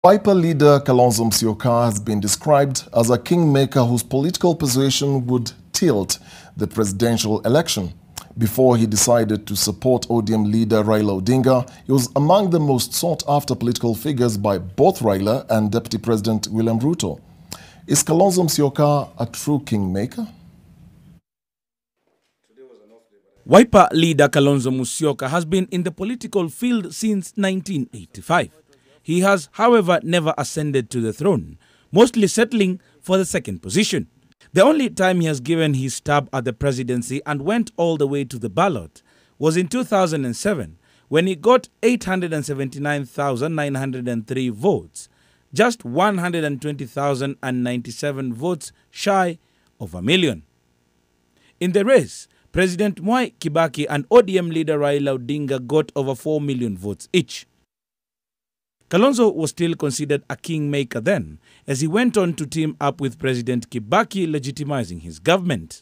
Wiper leader Kalonzo Musyoka has been described as a kingmaker whose political persuasion would tilt the presidential election. Before he decided to support ODM leader Raila Odinga, he was among the most sought-after political figures by both Raila and Deputy President William Ruto. Is Kalonzo Musyoka a true kingmaker? Wiper leader Kalonzo Musyoka has been in the political field since 1985. He has, however, never ascended to the throne, mostly settling for the second position. The only time he has given his stab at the presidency and went all the way to the ballot was in 2007, when he got 879,903 votes, just 120,097 votes shy of a million. In the race, President Mwai Kibaki and ODM leader Raila Odinga got over 4 million votes each. Kalonzo was still considered a kingmaker then, as he went on to team up with President Kibaki, legitimizing his government.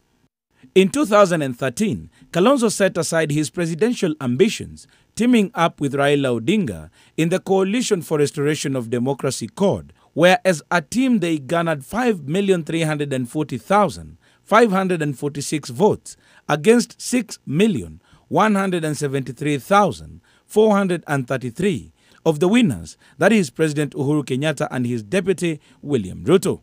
In 2013, Kalonzo set aside his presidential ambitions, teaming up with Raila Odinga in the Coalition for Restoration of Democracy CORD, where as a team they garnered 5,340,546 votes against 6,173,433 of the winners, that is President Uhuru Kenyatta and his deputy William Ruto.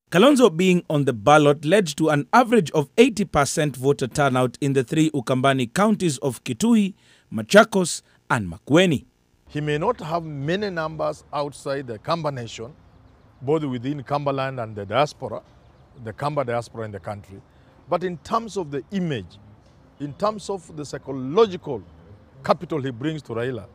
Kalonzo being on the ballot led to an average of 80% voter turnout in the three Ukambani counties of Kitui, Machakos and Makueni. He may not have many numbers outside the Kamba nation, both within Kambaland and the diaspora, the Kamba diaspora in the country, but in terms of the image, in terms of the psychological capital he brings to Raila,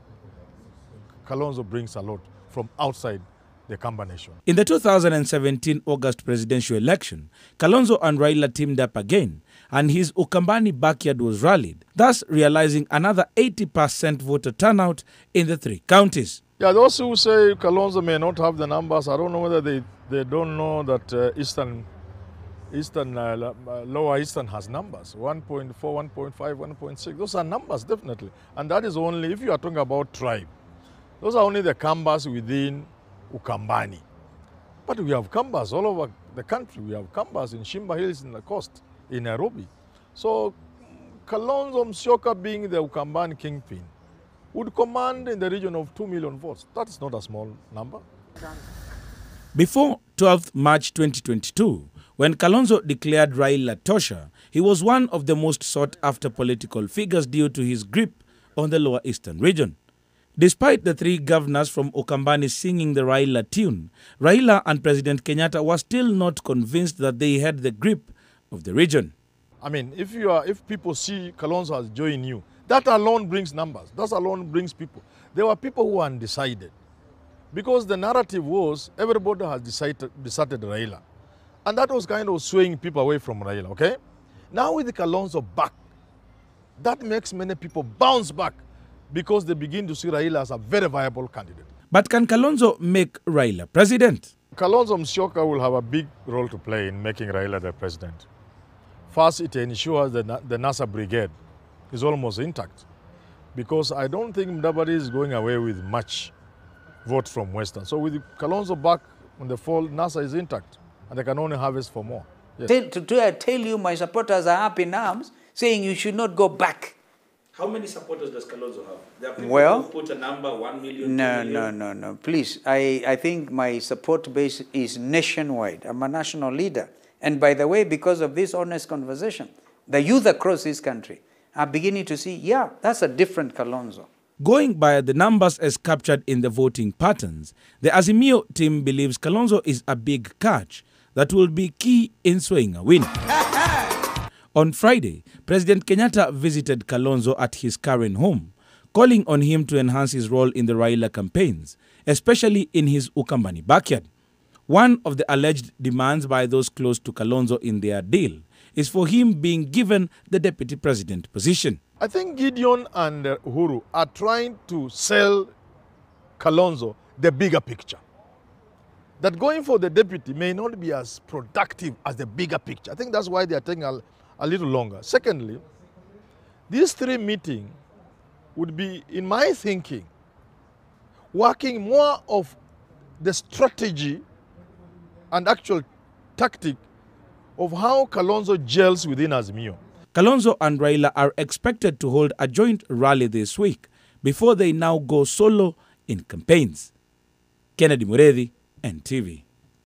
Kalonzo brings a lot from outside the Kamba nation. In the 2017 August presidential election, Kalonzo and Raila teamed up again, and his Ukambani backyard was rallied, thus realizing another 80% voter turnout in the three counties. Yeah, those who say Kalonzo may not have the numbers, I don't know whether they don't know that Lower Eastern has numbers, 1.4, 1.5, 1.6. Those are numbers, definitely. And that is only, if you are talking about tribe, those are only the Kambas within Ukambani. But we have Kambas all over the country. We have Kambas in Shimba Hills in the coast, in Nairobi. So Kalonzo Musyoka being the Ukambani kingpin would command in the region of 2 million votes. That is not a small number. Before 12th March 2022, when Kalonzo declared Raila Tosha, he was one of the most sought-after political figures due to his grip on the Lower Eastern region. Despite the three governors from Ukambani singing the Raila tune, Raila and President Kenyatta were still not convinced that they had the grip of the region. I mean, if people see Kalonzo as joining you, that alone brings numbers. That alone brings people. There were people who were undecided, because the narrative was everybody has decided Raila, and that was kind of swaying people away from Raila. Okay, now with the Kalonzo back, that makes many people bounce back, because they begin to see Raila as a very viable candidate. But can Kalonzo make Raila president? Kalonzo Musyoka will have a big role to play in making Raila the president. First, it ensures that the NASA brigade is almost intact, because I don't think Mudavadi is going away with much vote from Western. So with Kalonzo back on the fall, NASA is intact, and they can only harvest for more. Yes. I tell you, my supporters are up in arms, saying you should not go back. How many supporters does Kalonzo have? There are people who put a number, 1 million, No. Please, I think my support base is nationwide. I'm a national leader. And by the way, because of this honest conversation, the youth across this country are beginning to see, yeah, that's a different Kalonzo. Going by the numbers as captured in the voting patterns, the Azimio team believes Kalonzo is a big catch that will be key in swaying a win. On Friday, President Kenyatta visited Kalonzo at his current home, calling on him to enhance his role in the Raila campaigns, especially in his Ukambani backyard. One of the alleged demands by those close to Kalonzo in their deal is for him being given the deputy president position. I think Gideon and Uhuru are trying to sell Kalonzo the bigger picture. That going for the deputy may not be as productive as the bigger picture. I think that's why they are taking a little longer. Secondly, these three meetings would be, in my thinking, working more of the strategy and actual tactic of how Kalonzo gels within Azimio. Kalonzo and Raila are expected to hold a joint rally this week before they now go solo in campaigns. Kennedy Muredi, NTV.